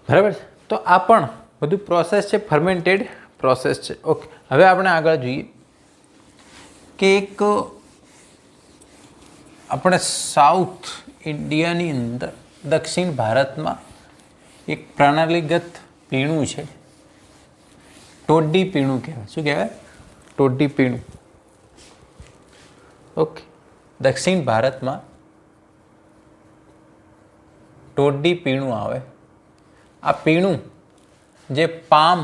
બરાબર છે. તો આ પણ બધું પ્રોસેસ છે, ફર્મેન્ટેડ પ્રોસેસ છે. ઓકે, હવે આપણે આગળ જોઈએ કે એક આપણે સાઉથ ઇન્ડિયાની અંદર દક્ષિણ ભારતમાં એક પ્રણાલીગત પીણું છે, ટોડી પીણું કહેવાય. શું કહેવાય? ટોડી પીણું. ઓકે, દક્ષિણ ભારતમાં ટોડી પીણું આવે. આ પીણું જે પામ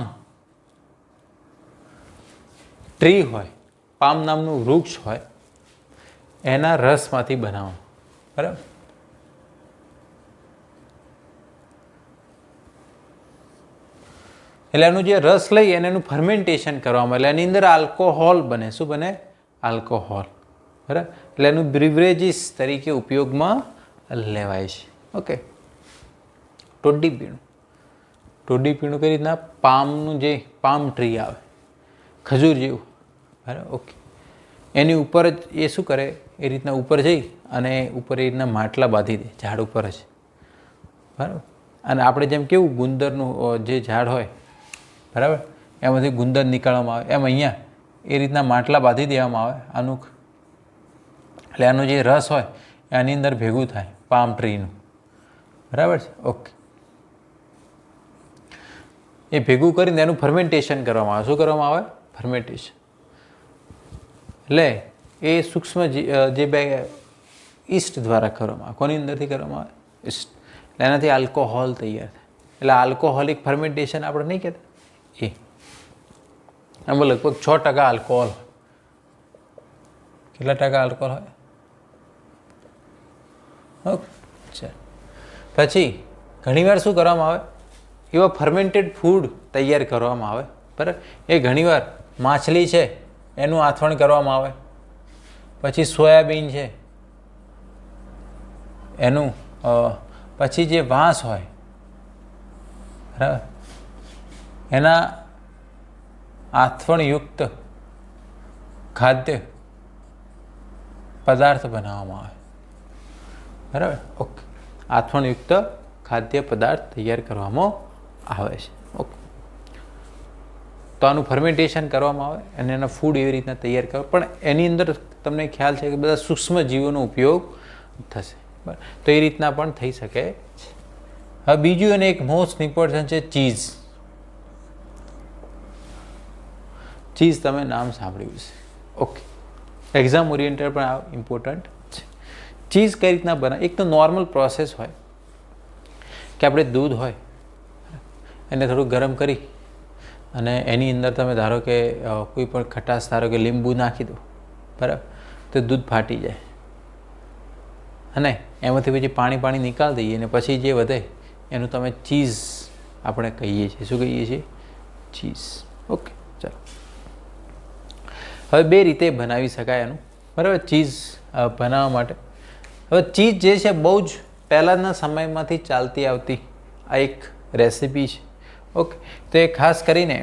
ટ્રી હોય, પામ નામનું વૃક્ષ હોય, એના રસમાંથી બનાવો, બરાબર. એટલે એનું જે રસ લઈ અને એનું ફર્મેન્ટેશન કરવામાં, એટલે એની અંદર આલ્કોહોલ બને. શું બને? આલ્કોહોલ, બરાબર. એટલે એનું બ્રિવરેજીસ તરીકે ઉપયોગમાં લેવાય છે. ઓકે, ટોડી પીણું. ટોડી પીણું કઈ રીતના? પામનું જે પામ ટ્રી આવે, ખજૂર જેવું, બરાબર. ઓકે, એની ઉપર જ એ શું કરે? એ રીતના ઉપર જઈ અને ઉપર એ રીતના માટલા બાંધી દે ઝાડ ઉપર જ, બરાબર. અને આપણે જેમ કેવું ગુંદરનું જે ઝાડ હોય, બરાબર, એમાંથી ગુંદર નીકાળવામાં આવે, એમ અહીંયા એ રીતના માટલા બાંધી દેવામાં આવે આનું. એટલે આનો જે રસ હોય એની અંદર ભેગું થાય પામ ટ્રીનું, બરાબર છે. ઓકે, એ ભેગું કરીને એનું ફર્મેન્ટેશન કરવામાં આવે. શું કરવામાં આવે? ફર્મેન્ટેશન. એટલે એ સૂક્ષ્મ જે બે ઈસ્ટ દ્વારા કરવામાં આવે. કોની અંદરથી કરવામાં આવે? ઈસ્ટ. એટલે એનાથી આલ્કોહોલ તૈયાર થાય. એટલે આલ્કોહોલિક ફર્મેન્ટેશન આપણે નહીં કહેતા એ. એમાં લગભગ 6% આલ્કોહોલ. કેટલા ટકા આલ્કોહોલ હોય? ઓકે, ચાલ. પછી ઘણીવાર શું કરવામાં આવે? એવા ફર્મેન્ટેડ ફૂડ તૈયાર કરવામાં આવે, બરાબર. એ ઘણીવાર માછલી છે એનું આથવણ કરવામાં આવે. પછી સોયાબીન છે એનું, પછી જે વાંસ હોય, બરાબર, એના આથવણયુક્ત ખાદ્ય પદાર્થ બનાવવામાં આવે, બરાબર. ઓકે, આથવણયુક્ત ખાદ્ય પદાર્થ તૈયાર કરવામાં આવે છે. ઓકે, તો આનું ફર્મેન્ટેશન કરવામાં આવે અને એના ફૂડ એવી રીતના તૈયાર કરવા. પણ એની અંદર તમને ખ્યાલ છે કે બધા સૂક્ષ્મ જીવોનો ઉપયોગ થશે, બરાબર. તો એ રીતના પણ થઈ શકે છે. હવે બીજું અને એક મોસ્ટ ઇમ્પોર્ટન્ટ છે ચીઝ. ચીઝ તમે નામ સાંભળ્યું છે. ઓકે, એક્ઝામ ઓરિએન્ટેડ પણ આ ઇમ્પોર્ટન્ટ છે. ચીઝ કઈ રીતના બનાવે? એક તો નોર્મલ પ્રોસેસ હોય કે આપણે દૂધ હોય એને થોડું ગરમ કરી અને એની અંદર તમે ધારો કે કોઈ પણ ખટાશ, ધારો કે લીંબુ નાખી દો, બરાબર, તો દૂધ ફાટી જાય અને એમાંથી પછી પાણી નીકાળી દઈએ અને પછી જે વધે એનું તમે ચીઝ આપણે કહીએ છીએ. શું કહીએ છીએ? ચીઝ. ઓકે, ચાલો. હવે બે રીતે બનાવી શકાય એનું, બરાબર, ચીઝ બનાવવા માટે. હવે ચીઝ જે છે બહુ જ પહેલાંના સમયમાંથી ચાલતી આવતી આ એક રેસીપી છે. ઓકે, તો એ ખાસ કરીને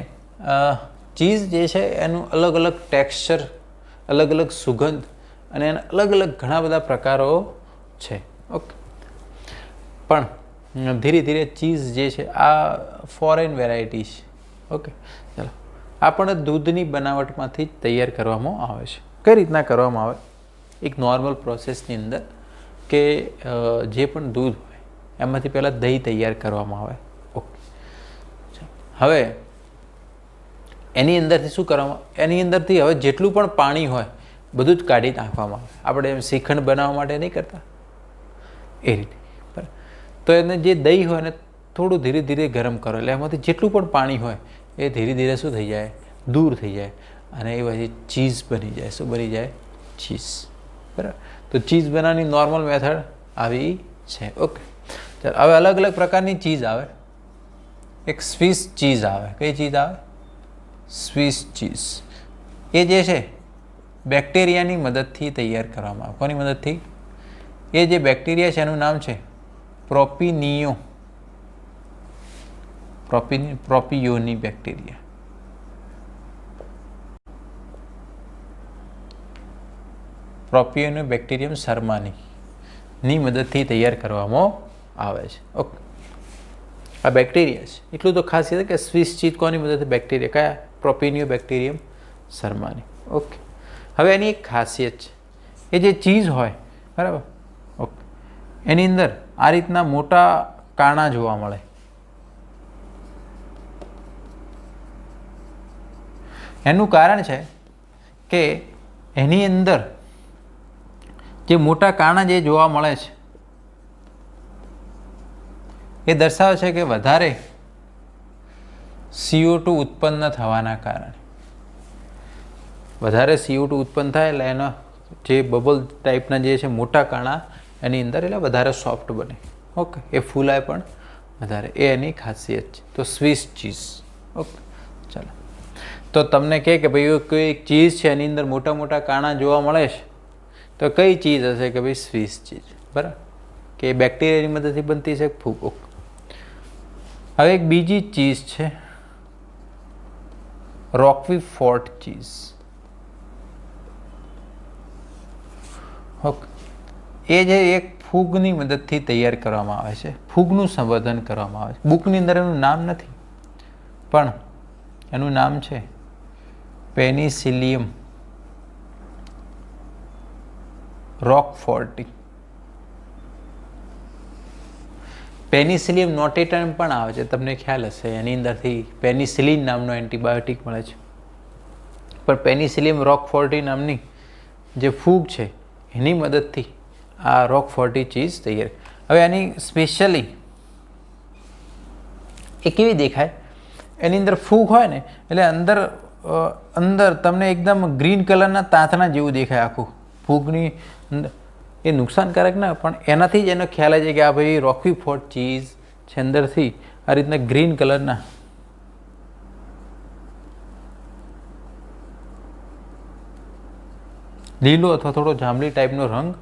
ચીઝ જે છે એનું અલગ અલગ ટેક્સચર, અલગ અલગ સુગંધ અને એના અલગ અલગ ઘણા બધા પ્રકારો છે. ઓકે, પણ ધીરે ધીરે ચીઝ જે છે આ ફોરેન વેરાયટી છે. ઓકે, ચાલો. આ પણ દૂધની બનાવટમાંથી જ તૈયાર કરવામાં આવે છે. કઈ રીતના કરવામાં આવે? એક નોર્મલ પ્રોસેસની અંદર કે જે પણ દૂધ હોય એમાંથી પહેલાં દહીં તૈયાર કરવામાં આવે. ઓકે, હવે એની અંદરથી શું કરવામાં, એની અંદરથી હવે જેટલું પણ પાણી હોય બધું જ કાઢી નાખવામાં આવે. આપણે એમ શ્રીખંડ બનાવવા માટે નહીં કરતા એ રીતે. બરાબર. તો એને જે દહીં હોય ને થોડું ધીરે ધીરે ગરમ કરો એટલે એમાંથી જેટલું પણ પાણી હોય એ ધીરે ધીરે શું થઈ જાય, દૂર થઈ જાય અને એ પછી ચીઝ બની જાય. શું બની જાય? ચીઝ. બરાબર. તો ચીઝ બનાવવાની નોર્મલ મેથડ આવી છે. ઓકે, ચાલો હવે અલગ અલગ પ્રકારની ચીઝ આવે. એક સ્વિસ ચીઝ આવે. કઈ ચીઝ આવે? Swiss cheese. એ જે છે બેક્ટેરિયાની મદદથી તૈયાર કરવામાં આવે. કોની મદદથી? એ જે બેક્ટેરિયા છે એનું નામ છે પ્રોપિનિયો. પ્રોપિયોની બેક્ટેરિયા. પ્રોપિયોની બેક્ટેરિયમ શર્માની ની મદદથી તૈયાર કરવામાં આવે છે. ઓકે, આ બેક્ટેરિયા છે. એટલું તો ખાસ છે કે સ્વિસ ચીઝ કોની મદદથી? બેક્ટેરિયા. કયા? પ્રોપિનિયો બેક્ટેરિયમ શર્માની. ઓકે, હવે એની એક ખાસિયત છે. એ જે ચીઝ હોય બરાબર, ઓકે, એની અંદર આ રીતના મોટા કાણા જોવા મળે. એનું કારણ છે કે એની અંદર જે મોટા કાણા જે જોવા મળે છે એ દર્શાવે છે કે વધારે CO2 ઉત્પન્ન થવાના કારણે. વધારે CO2 ઉત્પન્ન થાય એટલે એના જે બબલ ટાઈપના જે છે મોટા કાણા એની અંદર એટલે વધારે સોફ્ટ બને. ઓકે, એ ફૂલાય પણ વધારે. એ એની ખાસિયત છે. તો સ્વિસ ચીઝ. ઓકે, ચાલો. તો તમને કહે કે ભાઈ કોઈ ચીઝ છે એની અંદર મોટા મોટા કાણા જોવા મળે છે તો કઈ ચીઝ હશે? કે ભાઈ સ્વિસ ચીઝ. બરાબર, કે બેક્ટેરિયાની મદદથી બનતી છે ફૂગ. ઓકે, હવે એક બીજી ચીઝ છે રોક્વીફોર્ટ ચીઝ. ઓકે, એ જે એક ફૂગની મદદથી તૈયાર કરવામાં આવે છે. ફૂગનું સંવર્ધન કરવામાં આવે છે. બુકની અંદર એનું નામ નથી પણ એનું નામ છે પેનિસિલિયમ રોકફોર્ટી. પેનિસિલિયમ નોટેટમ પણ આવે છે, તમને ખ્યાલ હશે. એની અંદરથી પેનિસિલિન નામનો એન્ટીબાયોટિક મળે છે. પણ પેનિસિલિયમ રોકફોર્ટી નામની જે ફૂગ છે એની મદદથી આ રોકફોર્ટી ચીઝ તૈયાર. હવે એની સ્પેશિયલી એ કેવી દેખાય? એની અંદર ફૂગ હોય ને એટલે અંદર તમને એકદમ ગ્રીન કલરના તાંતણા જેવું દેખાય આખું ફૂગની અંદર. એ નુકસાનકારક ના પણ એનાથી જ એનો ખ્યાલ છે કે આ ભાઈ રોકવીફોર્ટ ચીઝ છે. અંદરથી આ રીતના ગ્રીન કલરના લીલો અથવા થોડો જાંબલી ટાઈપનો રંગ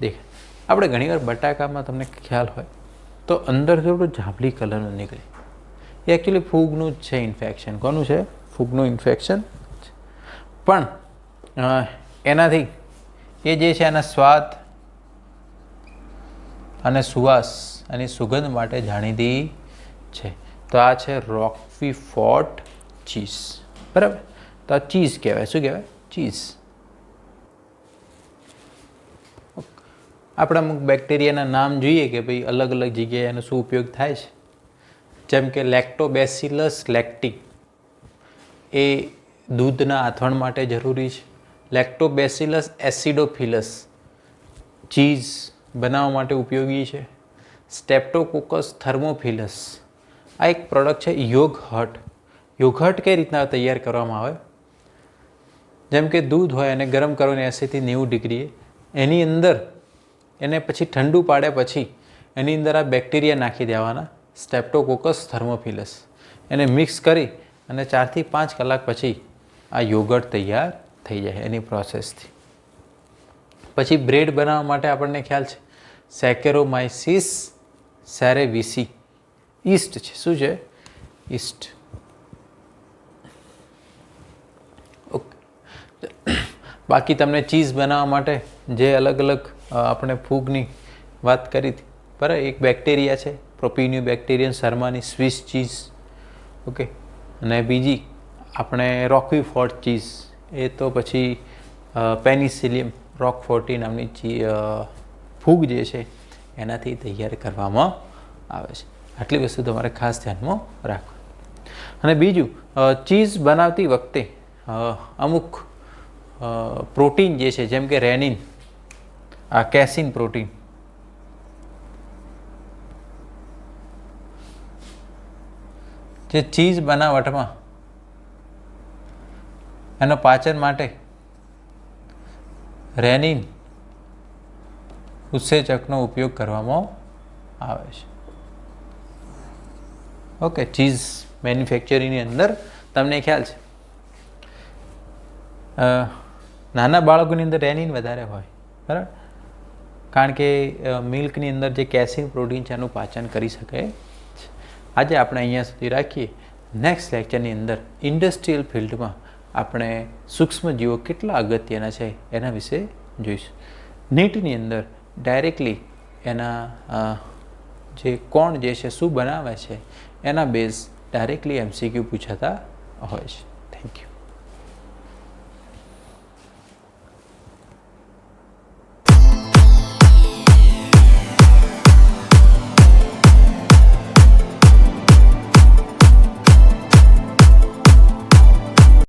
દેખાય. આપણે ઘણીવાર બટાકામાં તમને ખ્યાલ હોય તો અંદર થોડું જાંબલી કલરનું નીકળે. એ એકચ્યુઅલી ફૂગનું જ છે ઇન્ફેક્શન. કોનું છે? ફૂગનું ઇન્ફેક્શન. પણ એનાથી એ જે છે એના સ્વાદ અને સુવાસ અને સુગંધ માટે જાણીતી છે. તો આ છે રોકવીફોર્ટ ચીઝ. બરાબર, તો આ ચીઝ કહેવાય. શું કહેવાય? ચીઝ. આપણે અમુક બેક્ટેરિયાના નામ જોઈએ કે ભાઈ અલગ અલગ જગ્યાએ એનો શું ઉપયોગ થાય છે. જેમ કે લેક્ટોબેસિલસ લેક્ટી એ દૂધના આથવણ માટે જરૂરી છે. લેક્ટોબેસિલસ એસિડોફિલસ ચીઝ બનાવવા માટે ઉપયોગી છે. સ્ટેપ્ટોકોકસ થર્મોફિલસ આ એક પ્રોડક્ટ છે. યોગહર્ટ. યોગહર્ટ કઈ રીતના તૈયાર કરવામાં આવે? જેમ કે દૂધ હોય એને ગરમ કરવાની 80 થી 90 ડિગ્રીએ, એની અંદર એને પછી ઠંડુ પાડ્યા પછી એની અંદર આ બેક્ટેરિયા નાખી દેવાના, સ્ટેપ્ટોકોકસ થર્મોફિલસ. એને મિક્સ કરી અને 4 થી 5 કલાક પછી આ યોગર્ટ તૈયાર થઈ જાય એની પ્રોસેસથી. પછી બ્રેડ બનાવવા માટે આપણને ખ્યાલ છે સેકેરોમાઇસિસ સેરેવિસી. ઈસ્ટ છે. શું છે? ઈસ્ટ. ઓકે, બાકી તમને ચીઝ બનાવવા માટે જે અલગ અલગ આપણે ફૂગની વાત કરી હતી બરાબર. એક બેક્ટેરિયા છે પ્રોપિનિયો બેક્ટેરિયમ શર્માની સ્વિસ ચીઝ. ઓકે, અને બીજી આપણે રોકવીફોર્ટ ચીઝ. એ તો પછી પેનિસિલિયમ રોકફોર્ટી નામની ફૂગ જે છે એનાથી તૈયાર કરવામાં આવે છે. આટલી વસ્તુ તમારે ખાસ ધ્યાનમાં રાખો. અને બીજું ચીઝ બનાવતી વખતે અમુક પ્રોટીન જે છે, જેમ કે રેનિન, આ કેસિન પ્રોટીન, જે ચીઝ બનાવટમાં એનો પાચન માટે રેનિન ઉત્સેચકનો ઉપયોગ કરવામાં આવે છે. ઓકે, ચીઝ મેન્યુફેક્ચરિંગની અંદર તમને ખ્યાલ છે નાના બાળકોની અંદર રેનિન વધારે હોય, બરાબર, કારણ કે મિલ્કની અંદર જે કેસિન પ્રોટીન છે એનું પાચન કરી શકે. આજે આપણે અહીંયા સુધી રાખીએ. નેક્સ્ટ લેક્ચરની અંદર ઇન્ડસ્ટ્રીયલ ફિલ્ડમાં આપણે સૂક્ષ્મજીવો કેટલા અગત્યના છે એના વિશે જોઈશું. નીટની અંદર ડાયરેક્ટલી એના જે કોણ જે છે શું બનાવે છે એના બેઝ ડાયરેક્ટલી MCQ પૂછાતા હોય છે. Thank you.